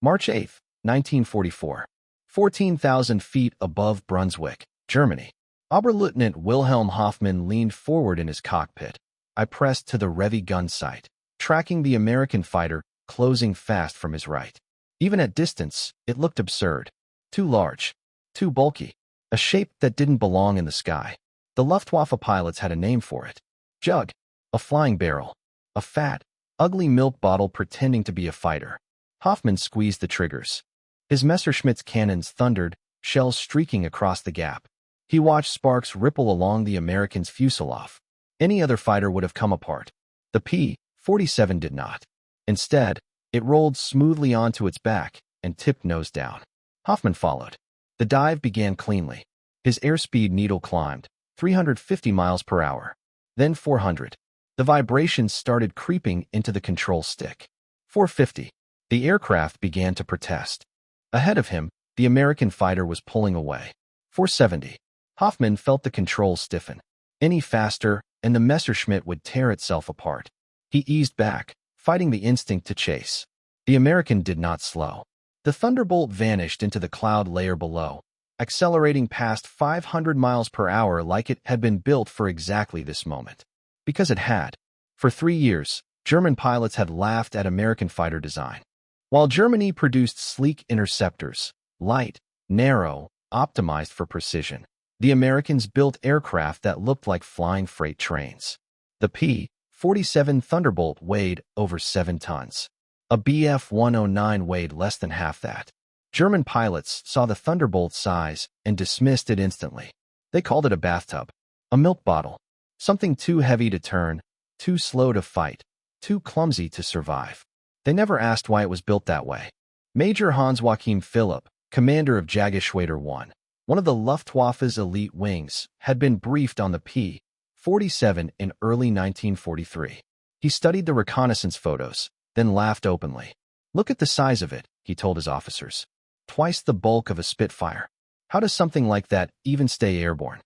March 8, 1944. 14,000 feet above Brunswick, Germany. Oberleutnant Wilhelm Hoffmann leaned forward in his cockpit. I pressed to the Revy gun sight, tracking the American fighter closing fast from his right. Even at distance, it looked absurd. Too large, too bulky, a shape that didn't belong in the sky. The Luftwaffe pilots had a name for it. Jug, a flying barrel, a fat, ugly milk bottle pretending to be a fighter. Hoffmann squeezed the triggers. His Messerschmitt's cannons thundered, shells streaking across the gap. He watched sparks ripple along the American's fuselage. Any other fighter would have come apart. The P-47 did not. Instead, it rolled smoothly onto its back and tipped nose down. Hoffmann followed. The dive began cleanly. His airspeed needle climbed, 350 miles per hour. Then 400. The vibrations started creeping into the control stick. 450. The aircraft began to protest. Ahead of him, the American fighter was pulling away. 470. Hoffmann felt the controls stiffen. Any faster, and the Messerschmitt would tear itself apart. He eased back, fighting the instinct to chase. The American did not slow. The Thunderbolt vanished into the cloud layer below, accelerating past 500 miles per hour like it had been built for exactly this moment. Because it had. For 3 years, German pilots had laughed at American fighter design. While Germany produced sleek interceptors, light, narrow, optimized for precision, the Americans built aircraft that looked like flying freight trains. The P-47 Thunderbolt weighed over 7 tons. A Bf-109 weighed less than half that. German pilots saw the Thunderbolt's size and dismissed it instantly. They called it a bathtub, a milk bottle, something too heavy to turn, too slow to fight, too clumsy to survive. They never asked why it was built that way. Major Hans-Joachim Philipp, commander of Jägerschwader 1, one of the Luftwaffe's elite wings, had been briefed on the P-47 in early 1943. He studied the reconnaissance photos, then laughed openly. "Look at the size of it," he told his officers. "Twice the bulk of a Spitfire. How does something like that even stay airborne?"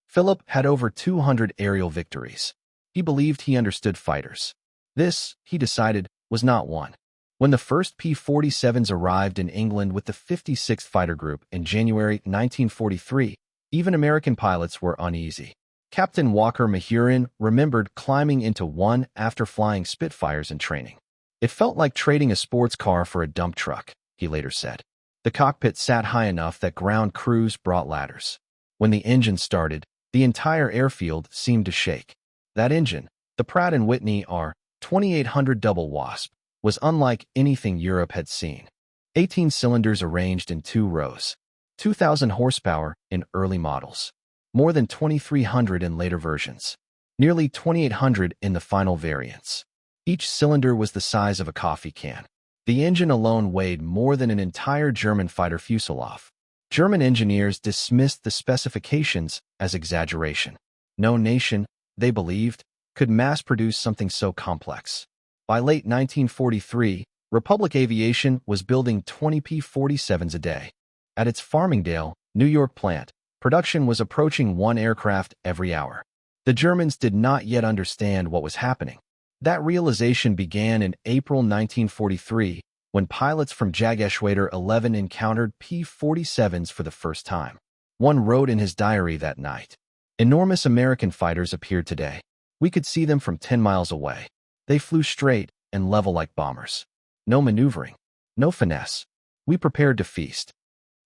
Philipp had over 200 aerial victories. He believed he understood fighters. This, he decided, was not one. When the first P-47s arrived in England with the 56th Fighter Group in January 1943, even American pilots were uneasy. Captain Walker Mahurin remembered climbing into one after flying Spitfires in training. "It felt like trading a sports car for a dump truck," he later said. The cockpit sat high enough that ground crews brought ladders. When the engine started, the entire airfield seemed to shake. That engine, the Pratt & Whitney R-2800 Double Wasp, was unlike anything Europe had seen. 18 cylinders arranged in 2 rows. 2,000 horsepower in early models. More than 2,300 in later versions. Nearly 2,800 in the final variants. Each cylinder was the size of a coffee can. The engine alone weighed more than an entire German fighter fuselage. German engineers dismissed the specifications as exaggeration. No nation, they believed, could mass-produce something so complex. By late 1943, Republic Aviation was building 20 P-47s a day. At its Farmingdale, New York plant, production was approaching 1 aircraft every hour. The Germans did not yet understand what was happening. That realization began in April 1943, when pilots from Jägerschwader 11 encountered P-47s for the first time. One wrote in his diary that night, "Enormous American fighters appeared today. We could see them from 10 miles away. They flew straight and level like bombers. No maneuvering, no finesse. We prepared to feast."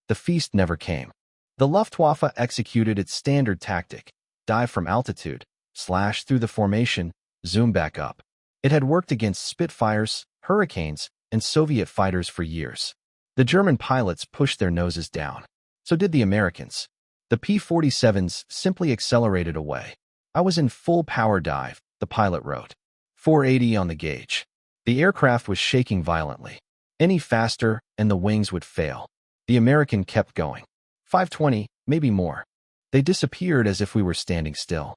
The feast never came. The Luftwaffe executed its standard tactic: dive from altitude, slash through the formation, zoom back up. It had worked against Spitfires, Hurricanes, and Soviet fighters for years. The German pilots pushed their noses down. So did the Americans. The P-47s simply accelerated away. "I was in full power dive," the pilot wrote. 480 on the gauge. The aircraft was shaking violently. Any faster, and the wings would fail. The American kept going. 520, maybe more. They disappeared as if we were standing still.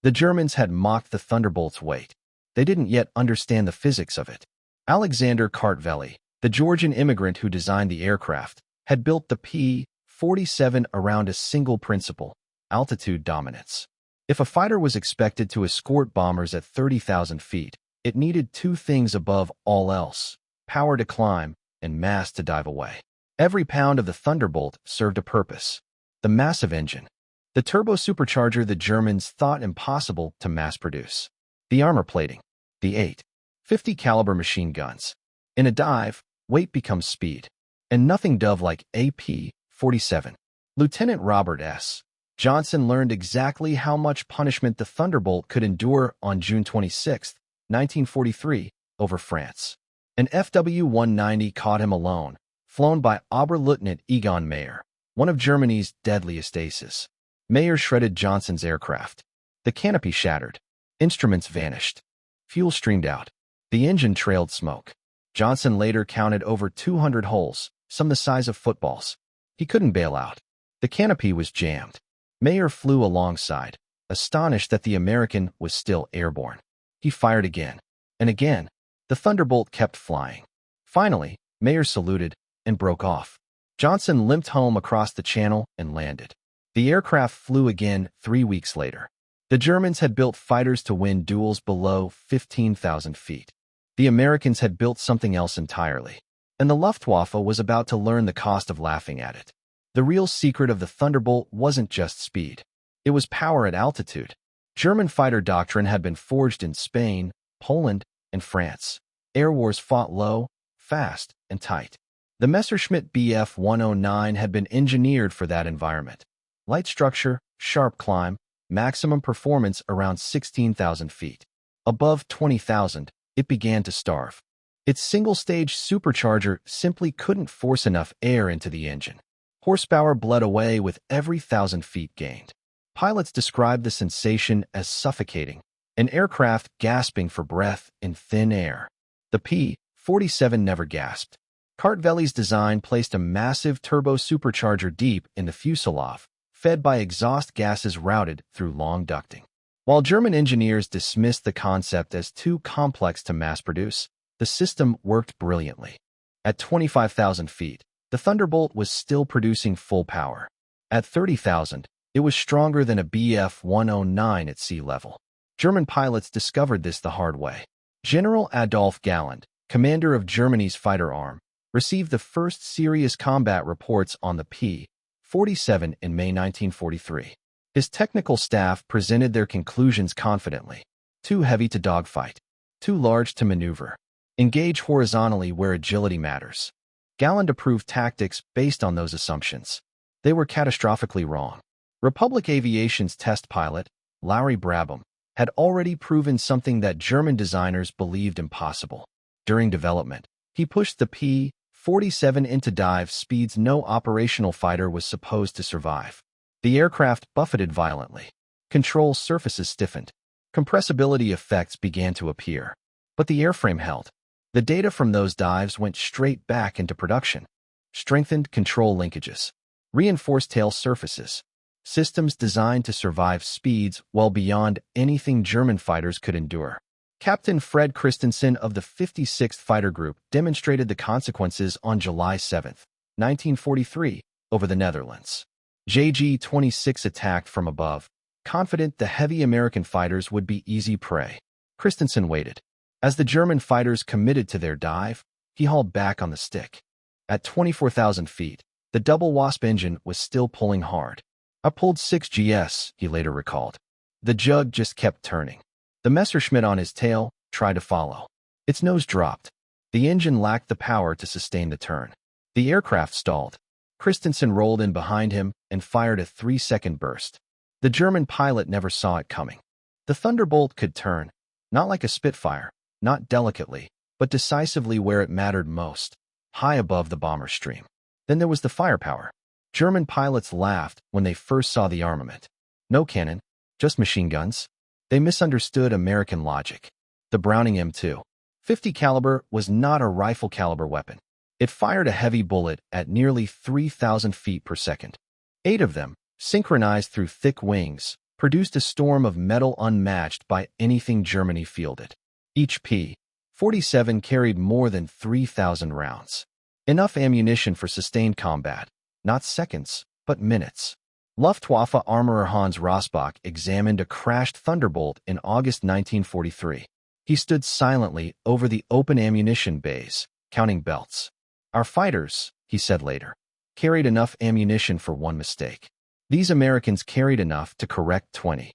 The Germans had mocked the Thunderbolt's weight. They didn't yet understand the physics of it. Alexander Kartveli, the Georgian immigrant who designed the aircraft, had built the P-47 around a single principle: altitude dominance. If a fighter was expected to escort bombers at 30,000 feet, it needed 2 things above all else: power to climb and mass to dive away. Every pound of the Thunderbolt served a purpose. The massive engine. The turbo-supercharger the Germans thought impossible to mass-produce. The armor plating. The 8.50 caliber machine guns. In a dive, weight becomes speed. And nothing dove like a P-47. Lieutenant Robert S. Johnson learned exactly how much punishment the Thunderbolt could endure on June 26, 1943, over France. An FW-190 caught him alone, flown by Oberleutnant Egon Mayer, one of Germany's deadliest aces. Mayer shredded Johnson's aircraft. The canopy shattered. Instruments vanished. Fuel streamed out. The engine trailed smoke. Johnson later counted over 200 holes, some the size of footballs. He couldn't bail out. The canopy was jammed. Mayer flew alongside, astonished that the American was still airborne. He fired again. And again. The Thunderbolt kept flying. Finally, Mayer saluted and broke off. Johnson limped home across the channel and landed. The aircraft flew again 3 weeks later. The Germans had built fighters to win duels below 15,000 feet. The Americans had built something else entirely. And the Luftwaffe was about to learn the cost of laughing at it. The real secret of the Thunderbolt wasn't just speed. It was power at altitude. German fighter doctrine had been forged in Spain, Poland, and France. Air wars fought low, fast, and tight. The Messerschmitt Bf 109 had been engineered for that environment. Light structure, sharp climb, maximum performance around 16,000 feet. Above 20,000, it began to starve. Its single-stage supercharger simply couldn't force enough air into the engine. Horsepower bled away with every 1,000 feet gained. Pilots described the sensation as suffocating, an aircraft gasping for breath in thin air. The P-47 never gasped. Cartveli's design placed a massive turbo-supercharger deep in the fuselage, fed by exhaust gases routed through long ducting. While German engineers dismissed the concept as too complex to mass-produce, the system worked brilliantly. At 25,000 feet, the Thunderbolt was still producing full power. At 30,000, it was stronger than a Bf 109 at sea level. German pilots discovered this the hard way. General Adolf Galland, commander of Germany's fighter arm, received the first serious combat reports on the P-47 in May 1943. His technical staff presented their conclusions confidently. Too heavy to dogfight. Too large to maneuver. Engage horizontally where agility matters. Galland approved tactics based on those assumptions. They were catastrophically wrong. Republic Aviation's test pilot, Larry Brabham, had already proven something that German designers believed impossible. During development, he pushed the P-47 into dive speeds no operational fighter was supposed to survive. The aircraft buffeted violently. Control surfaces stiffened. Compressibility effects began to appear. But the airframe held. The data from those dives went straight back into production. Strengthened control linkages. Reinforced tail surfaces. Systems designed to survive speeds well beyond anything German fighters could endure. Captain Fred Christensen of the 56th Fighter Group demonstrated the consequences on July 7, 1943, over the Netherlands. JG-26 attacked from above, confident the heavy American fighters would be easy prey. Christensen waited. As the German fighters committed to their dive, he hauled back on the stick. At 24,000 feet, the double Wasp engine was still pulling hard. "I pulled 6 GS," he later recalled. The jug just kept turning. The Messerschmitt on his tail tried to follow. Its nose dropped. The engine lacked the power to sustain the turn. The aircraft stalled. Christensen rolled in behind him and fired a 3-second burst. The German pilot never saw it coming. The Thunderbolt could turn, not like a Spitfire, not delicately, but decisively where it mattered most, high above the bomber stream. Then there was the firepower. German pilots laughed when they first saw the armament. No cannon, just machine guns. They misunderstood American logic. The Browning M2.50 caliber was not a rifle-caliber weapon. It fired a heavy bullet at nearly 3,000 feet per second. 8 of them, synchronized through thick wings, produced a storm of metal unmatched by anything Germany fielded. Each P-47 carried more than 3,000 rounds. Enough ammunition for sustained combat, not seconds, but minutes. Luftwaffe armorer Hans Rosbach examined a crashed Thunderbolt in August 1943. He stood silently over the open ammunition bays, counting belts. Our fighters, he said later, carried enough ammunition for one mistake. These Americans carried enough to correct 20.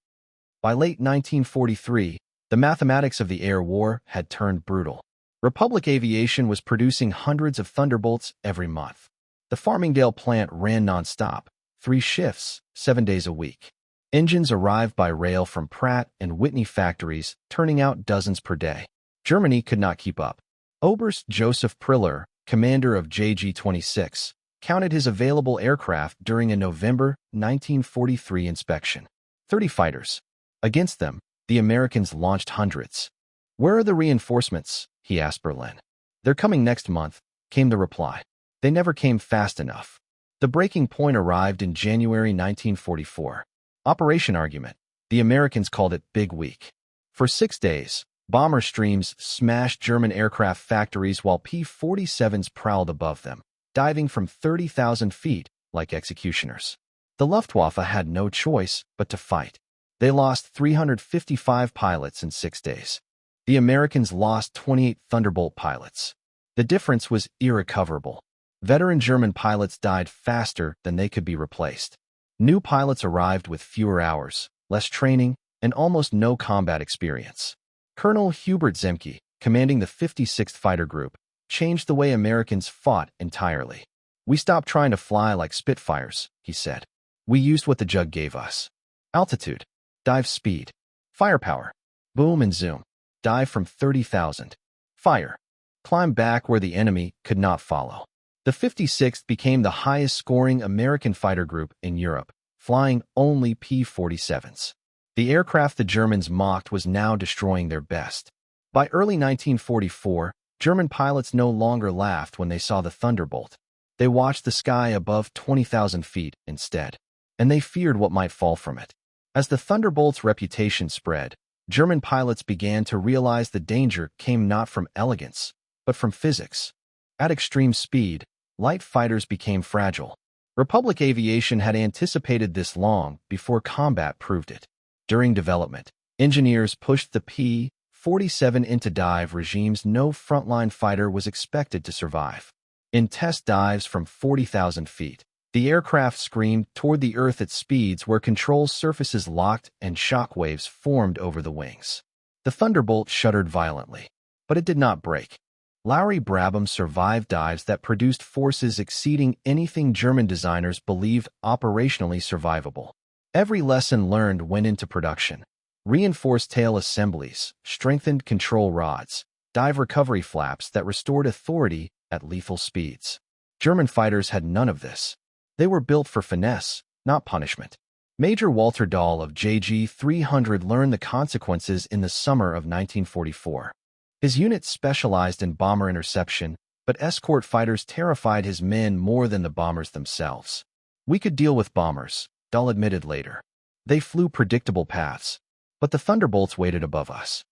By late 1943, the mathematics of the air war had turned brutal. Republic Aviation was producing hundreds of Thunderbolts every month. The Farmingdale plant ran nonstop, 3 shifts, 7 days a week. Engines arrived by rail from Pratt and Whitney factories, turning out dozens per day. Germany could not keep up. Oberst Joseph Priller, commander of JG-26, counted his available aircraft during a November 1943 inspection. 30 fighters. Against them, the Americans launched hundreds. "Where are the reinforcements?" he asked Berlin. "They're coming next month," came the reply. They never came fast enough. The breaking point arrived in January 1944. Operation Argument. The Americans called it Big Week. For 6 days, bomber streams smashed German aircraft factories while P-47s prowled above them, diving from 30,000 feet like executioners. The Luftwaffe had no choice but to fight. They lost 355 pilots in 6 days. The Americans lost 28 Thunderbolt pilots. The difference was irrecoverable. Veteran German pilots died faster than they could be replaced. New pilots arrived with fewer hours, less training, and almost no combat experience. Colonel Hubert Zemke, commanding the 56th Fighter Group, changed the way Americans fought entirely. "We stopped trying to fly like Spitfires," he said. "We used what the jug gave us. Altitude, dive speed, firepower, boom and zoom, dive from 30,000. Fire, climb back where the enemy could not follow." The 56th became the highest-scoring American fighter group in Europe, flying only P-47s. The aircraft the Germans mocked was now destroying their best. By early 1944, German pilots no longer laughed when they saw the Thunderbolt. They watched the sky above 20,000 feet instead, and they feared what might fall from it. As the Thunderbolt's reputation spread, German pilots began to realize the danger came not from elegance, but from physics. At extreme speed, light fighters became fragile. Republic Aviation had anticipated this long before combat proved it. During development, engineers pushed the P-47 into dive regimes no frontline fighter was expected to survive. In test dives from 40,000 feet, the aircraft screamed toward the Earth at speeds where control surfaces locked and shock waves formed over the wings. The Thunderbolt shuddered violently, but it did not break. Lowry Brabham survived dives that produced forces exceeding anything German designers believed operationally survivable. Every lesson learned went into production. Reinforced tail assemblies, strengthened control rods, dive recovery flaps that restored authority at lethal speeds. German fighters had none of this. They were built for finesse, not punishment. Major Walter Dahl of JG-300 learned the consequences in the summer of 1944. His unit specialized in bomber interception, but escort fighters terrified his men more than the bombers themselves. "We could deal with bombers," Dahl admitted later. "They flew predictable paths, but the Thunderbolts waited above us."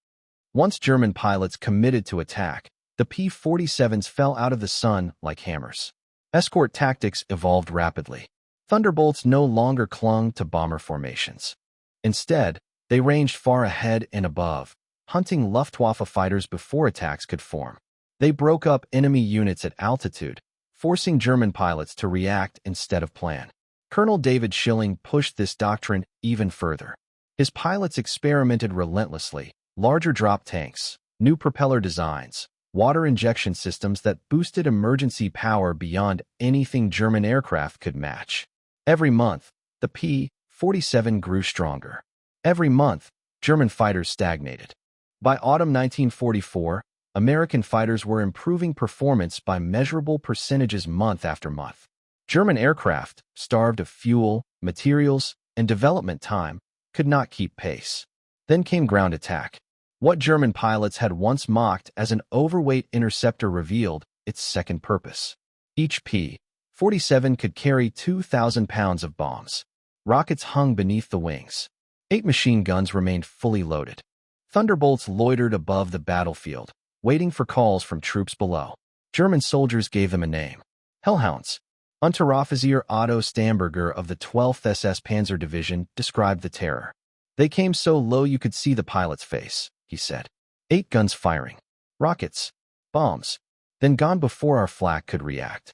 Once German pilots committed to attack, the P-47s fell out of the sun like hammers. Escort tactics evolved rapidly. Thunderbolts no longer clung to bomber formations. Instead, they ranged far ahead and above, hunting Luftwaffe fighters before attacks could form. They broke up enemy units at altitude, forcing German pilots to react instead of plan. Colonel David Schilling pushed this doctrine even further. His pilots experimented relentlessly: larger drop tanks, new propeller designs, water injection systems that boosted emergency power beyond anything German aircraft could match. Every month, the P-47 grew stronger. Every month, German fighters stagnated. By autumn 1944, American fighters were improving performance by measurable percentages month after month. German aircraft, starved of fuel, materials, and development time, could not keep pace. Then came ground attack. What German pilots had once mocked as an overweight interceptor revealed its second purpose. Each P-47 could carry 2,000 pounds of bombs. Rockets hung beneath the wings. 8 machine guns remained fully loaded. Thunderbolts loitered above the battlefield, waiting for calls from troops below. German soldiers gave them a name: Hellhounds. Unteroffizier Otto Stamberger of the 12th SS Panzer Division described the terror. "They came so low you could see the pilot's face," he said. 8 guns firing. Rockets. Bombs. then gone before our flak could react.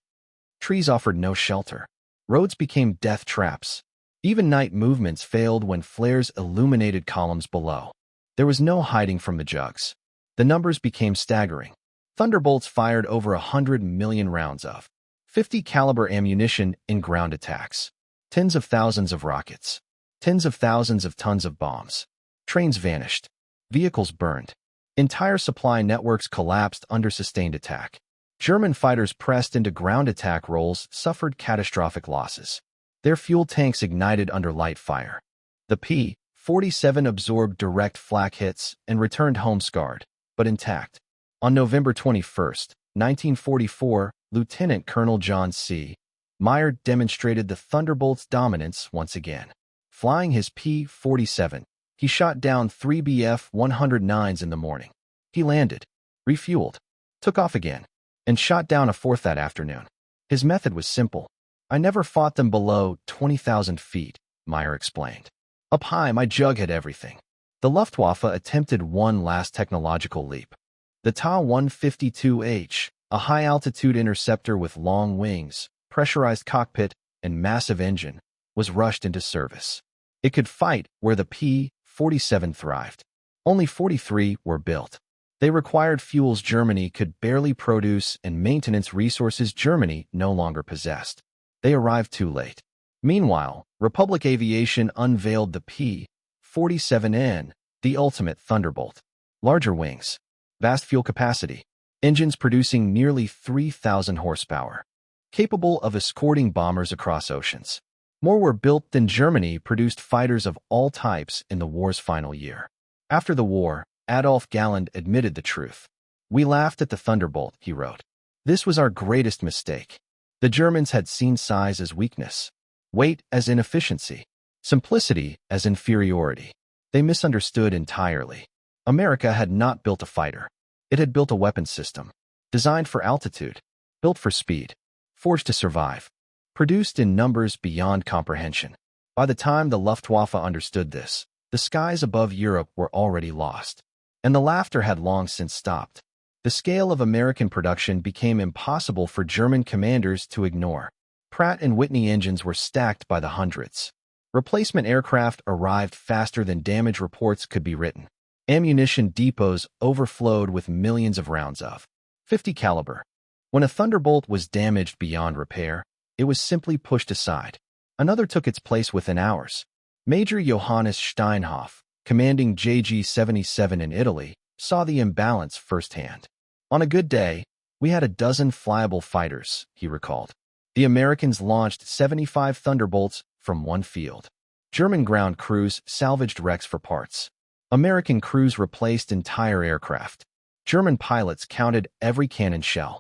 Trees offered no shelter. Roads became death traps. Even night movements failed when flares illuminated columns below. There was no hiding from the jugs. The numbers became staggering. Thunderbolts fired over 100 million rounds of 50 caliber ammunition in ground attacks. Tens of thousands of rockets. Tens of thousands of tons of bombs. Trains vanished. Vehicles burned. Entire supply networks collapsed under sustained attack. German fighters pressed into ground attack roles suffered catastrophic losses. Their fuel tanks ignited under light fire. The P-47 absorbed direct flak hits and returned home scarred, but intact. On November 21, 1944, Lieutenant Colonel John C. Meyer demonstrated the Thunderbolt's dominance once again. Flying his P-47, he shot down 3 Bf-109s in the morning. He landed, refueled, took off again, and shot down a fourth that afternoon. His method was simple. I never fought them below 20,000 feet, Meyer explained. Up high, my jug had everything. The Luftwaffe attempted one last technological leap. The Ta-152H, a high-altitude interceptor with long wings, pressurized cockpit, and massive engine, was rushed into service. It could fight where the P-47 thrived. Only 43 were built. They required fuels Germany could barely produce and maintenance resources Germany no longer possessed. They arrived too late. Meanwhile, Republic Aviation unveiled the P-47N, the ultimate Thunderbolt. Larger wings, vast fuel capacity, engines producing nearly 3,000 horsepower, capable of escorting bombers across oceans. More were built than Germany produced fighters of all types in the war's final year. After the war, Adolf Galland admitted the truth. We laughed at the Thunderbolt, he wrote. This was our greatest mistake. The Germans had seen size as weakness, weight as inefficiency, simplicity as inferiority. They misunderstood entirely. America had not built a fighter. It had built a weapons system, designed for altitude, built for speed, forged to survive, produced in numbers beyond comprehension. By the time the Luftwaffe understood this, the skies above Europe were already lost, and the laughter had long since stopped. The scale of American production became impossible for German commanders to ignore. Pratt & Whitney engines were stacked by the hundreds. Replacement aircraft arrived faster than damage reports could be written. Ammunition depots overflowed with millions of rounds of 50 caliber. When a Thunderbolt was damaged beyond repair, it was simply pushed aside. Another took its place within hours. Major Johannes Steinhoff, commanding JG-77 in Italy, saw the imbalance firsthand. On a good day, we had a dozen flyable fighters, he recalled. The Americans launched 75 Thunderbolts from one field. German ground crews salvaged wrecks for parts. American crews replaced entire aircraft. German pilots counted every cannon shell.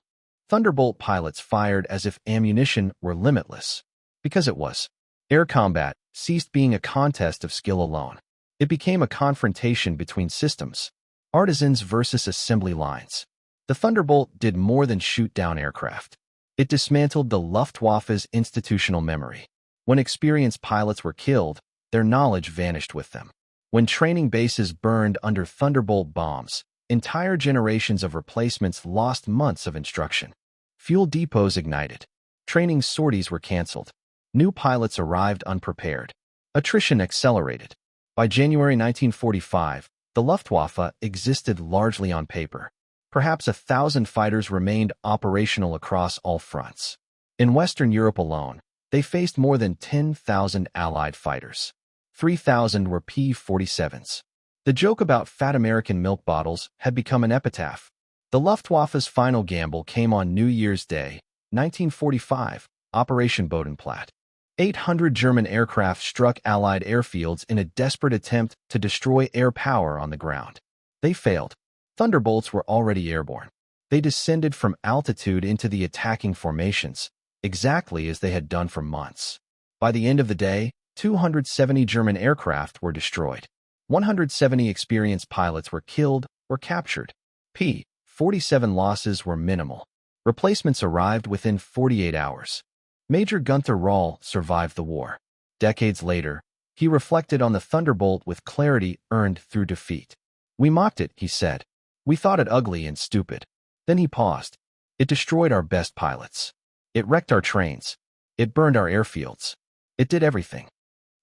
Thunderbolt pilots fired as if ammunition were limitless. Because it was. Air combat ceased being a contest of skill alone. It became a confrontation between systems. Artisans versus assembly lines. The Thunderbolt did more than shoot down aircraft. It dismantled the Luftwaffe's institutional memory. When experienced pilots were killed, their knowledge vanished with them. When training bases burned under Thunderbolt bombs, entire generations of replacements lost months of instruction. Fuel depots ignited. Training sorties were canceled. New pilots arrived unprepared. Attrition accelerated. By January 1945, the Luftwaffe existed largely on paper. Perhaps 1,000 fighters remained operational across all fronts. In Western Europe alone, they faced more than 10,000 Allied fighters. 3,000 were P-47s. The joke about fat American milk bottles had become an epitaph. The Luftwaffe's final gamble came on New Year's Day, 1945, Operation Bodenplatte. 800 German aircraft struck Allied airfields in a desperate attempt to destroy air power on the ground. They failed. Thunderbolts were already airborne. They descended from altitude into the attacking formations, exactly as they had done for months. By the end of the day, 270 German aircraft were destroyed. 170 experienced pilots were killed or captured. P-47 losses were minimal. Replacements arrived within 48 hours. Major Gunther Rahl survived the war. Decades later, he reflected on the Thunderbolt with clarity earned through defeat. We mocked it, he said. We thought it ugly and stupid. Then he paused. It destroyed our best pilots. It wrecked our trains. It burned our airfields. It did everything.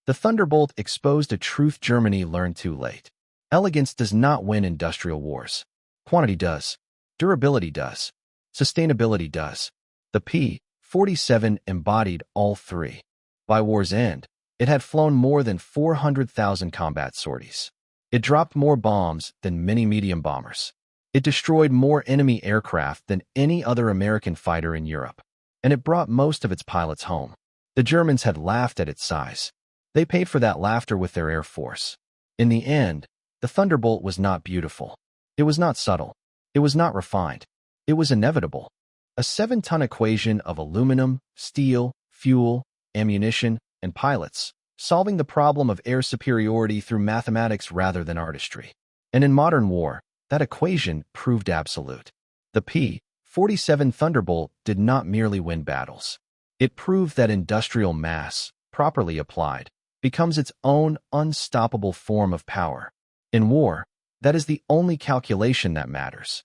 The Thunderbolt exposed a truth Germany learned too late. Elegance does not win industrial wars. Quantity does. Durability does. Sustainability does. The P-47 embodied all three. By war's end, it had flown more than 400,000 combat sorties. It dropped more bombs than many medium bombers. It destroyed more enemy aircraft than any other American fighter in Europe. And it brought most of its pilots home. The Germans had laughed at its size. They paid for that laughter with their air force. In the end, the Thunderbolt was not beautiful. It was not subtle. It was not refined. It was inevitable. A 7-ton equation of aluminum, steel, fuel, ammunition, and pilots, solving the problem of air superiority through mathematics rather than artistry. And in modern war, that equation proved absolute. The P-47 Thunderbolt did not merely win battles. It proved that industrial mass, properly applied, becomes its own unstoppable form of power. In war, that is the only calculation that matters.